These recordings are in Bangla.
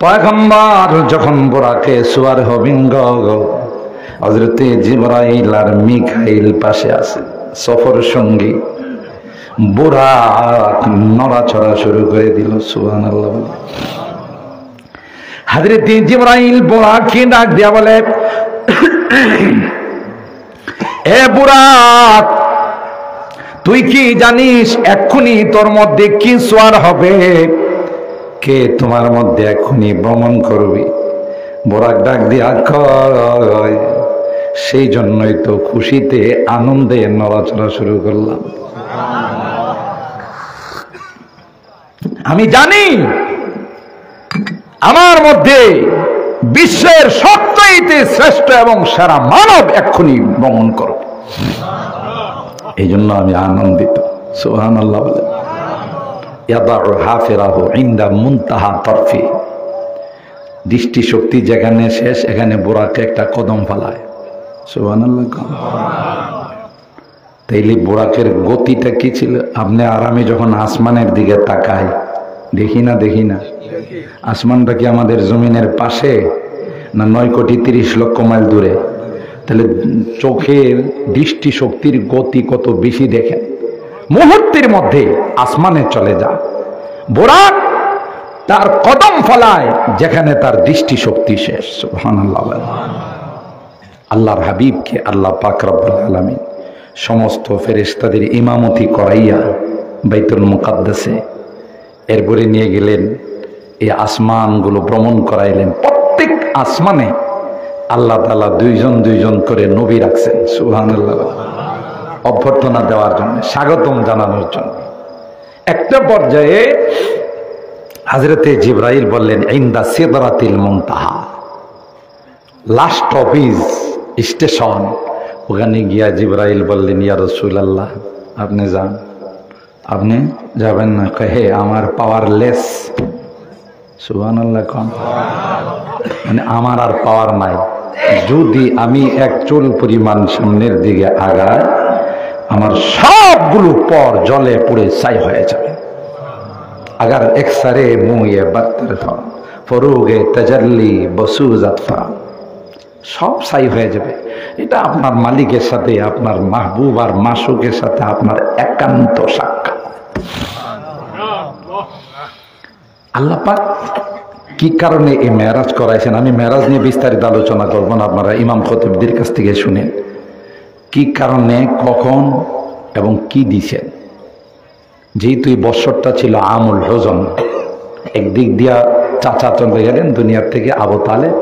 পয়গম্বর যখন বুরাকে সওয়ার হবেন হযরত জিবরাইল আর মিকাইল পাশে আছে সফর সঙ্গী। বুরাক নড়াচড়া শুরু করে দিল। সুবহানাল্লাহ। হযরত জিবরাইল বুরাককে ডাক দিয়া বলে, এ বুরাক, তুই কি জানিস এক্ষুনি তোর মধ্যে কি সওয়ার হবে? কে তোমার মধ্যে এক্ষুনি ভ্রমণ করবি? বুরাক ডাক দিয়া কয়, সেই জন্যই তো খুশিতে আনন্দে নড়াচড়া শুরু করলাম। আমি জানি আমার মধ্যে বিশ্বের সবচাইতে শ্রেষ্ঠ এবং সেরা মানব এক্ষুনি ভ্রমণ করবে, এই জন্য আমি আনন্দিত। সুবহানাল্লাহ বলে ইয়াদাউ হাফিরাহু ইনদা মুনতাহা তরফি। দৃষ্টি শক্তি যেখানে শেষ এখানে বুরাকে একটা কদম ফেলায়। সুবহানাল্লাহ। তাইলে বুরাকের গতিটা কি ছিল? আপনি আর আমি যখন আসমানের দিকে তাকাই, দেখি না আসমানটা কি আমাদের জমিনের পাশে না 9,30,00,000 মাইল দূরে? তাহলে চোখের দৃষ্টি শক্তির গতি কত বেশি দেখেন। মুহূর্তের মধ্যে আসমানে চলে যায়। বুরাক তার কদম ফলায় যেখানে তার দৃষ্টি শক্তি শেষ। সুবহানাল্লাহ। আল্লাহর হাবিবকে আল্লাহ পাক রব্বুল আলামিন সমস্ত ফেরেশতাদের ইমামতি করাইয়া বাইতুল মুকাদ্দাসে এরপরে নিয়ে গেলেন। এই আসমানগুলো ভ্রমণ করাইলেন। প্রত্যেক আসমানে আল্লাহ তাআলা দুইজন করে নবী রাখছেন। সুবহানাল্লাহ। অভ্যর্থনা দেওয়ার জন্য, স্বাগতম জানানোর জন্য। একটা পর্যায়ে হযরতে জিবরাইল বললেন, ইনদা সিদরাতিল মুনতাহা, লাস্ট অফিস স্টেশন। ওখানে গিয়া জিবরাইল বললেন, ইয়া রাসূলুল্লাহ, আপনি যান। আপনি যাবেন না? কহে আমার পাওয়ারলেস। সুবহানাল্লাহ। মানে আমার আর পাওয়ার নাই। যদি আমি এক চুল পরিমাণ সামনের দিকে আগাই, আমার সবগুলো পর জলে পুড়ে ছাই হয়ে যাবে। আগার একসারে মুয়ে বাত্তর ফরুগে তাজাল্লি বসুজাত সব ছাই হয়ে যাবে। এটা আপনার মালিকের সাথে, আপনার মাহবুব আর মাসুকের সাথে আপনার একান্ত সাক্ষাৎ। আল্লাহ পাক কি কারণে এই মেরাজ করাইছেন? আমি মেরাজ নিয়ে বিস্তারিত আলোচনা করব না, আপনারা ইমাম খতিবদের কাছ থেকে শুনেন কি কারণে, কখন এবং কি দিছেন। যেহেতু এই বৎসরটা ছিল আমুল হুজন, একদিক দিয়া চাচা চলে গেলেন দুনিয়ার থেকে আবু তালেব,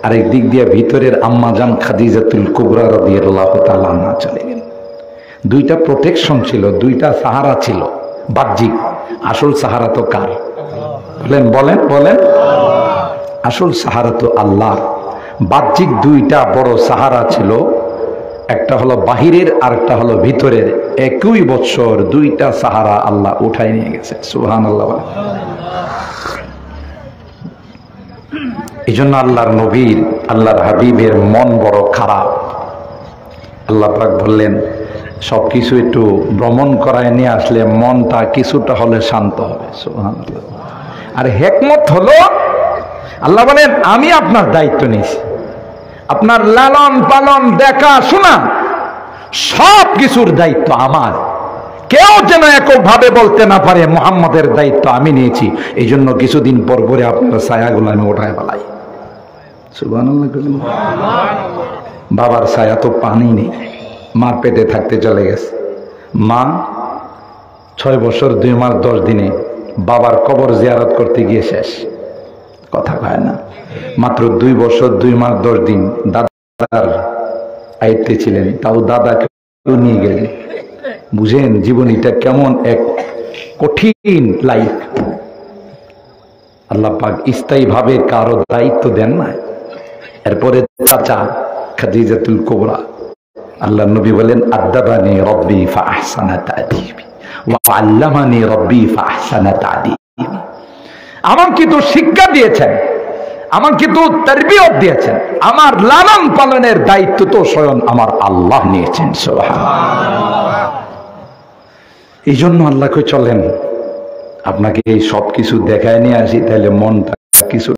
আর একদিক দিয়া ভিতরের আম্মাজান খাদিজাতুল কুবরা রাদিয়াল্লাহু তাআলা আনহা চলে গেলেন। দুইটা প্রোটেকশন ছিল, দুইটা সাহারা ছিল বাহ্যিক। আসল সাহারা তো কার? বলেন আসল সাহারা তো আল্লাহ। বাহ্যিক দুইটা বড় সাহারা ছিল, একটা হলো বাহিরের আর একটা হলো ভিতরের। একই বছর দুইটা সাহারা আল্লাহ উঠাই নিয়ে গেছে। সুবহানাল্লাহ। এই জন্য আল্লাহর নবীর, আল্লাহর হাবিবের মন বড় খারাপ। আল্লাহ পাক বললেন, সবকিছু একটু ভ্রমণ করায় নিয়ে আসলে মনটা কিছুটা হলে শান্ত হবে। সুবহানাল্লাহ। আর হিকমত হলো, আল্লাহ বলেন আমি আপনার দায়িত্ব নিয়েছি, আপনার লালন পালন দেখা শোনা সব কিছুর দায়িত্ব আমার। কেউ যেন একভাবে বলতে না পারে মুহাম্মাদের দায়িত্ব আমি নিয়েছি। এই জন্য কিছুদিন পর পরে আপনার ছায়াগুলো আমি ওঠায় ফেলাই। সুবহানাল্লাহ। বাবার ছায়া তো পানি নেই, মার পেটে থাকতে চলে গেছে। মা 6 বছর 2 মাস 10 দিনে বাবার কবর জিয়ারত করতে গিয়ে শেষ। কথা কয় না। মাত্র 2 বছর 2 মাস 10 দিন দাদার আয়ত্তে ছিলেন, তাও দাদাকে নিয়ে গেলেন। বুঝেন জীবনীটা কেমন এক কঠিন লাইফ। আল্লাহ পাক স্থায়ী ভাবে কারো দায়িত্ব দেন না। এরপরে চাচা খাদিজাতুল কুবরা, আল্লাহ নবী বলেন, আদাবানি রব্বি ফাআহসানা তা'দীবি ওয়া আল্লামানি রব্বি ফাআহসানা তা'দীবি। আমাকে তো শিক্ষা দিয়েছেন, আমাকে তো তারবিয়ত দিয়েছেন, আমার লালন পালনের দায়িত্ব তো স্বয়ং আমার আল্লাহ নিয়েছেন। সুবহানাল্লাহ। এই জন্য আল্লাহকে চলেন, আপনাকে এই সব কিছু দেখায় নিয়ে আসি, তাহলে মনটা কিছু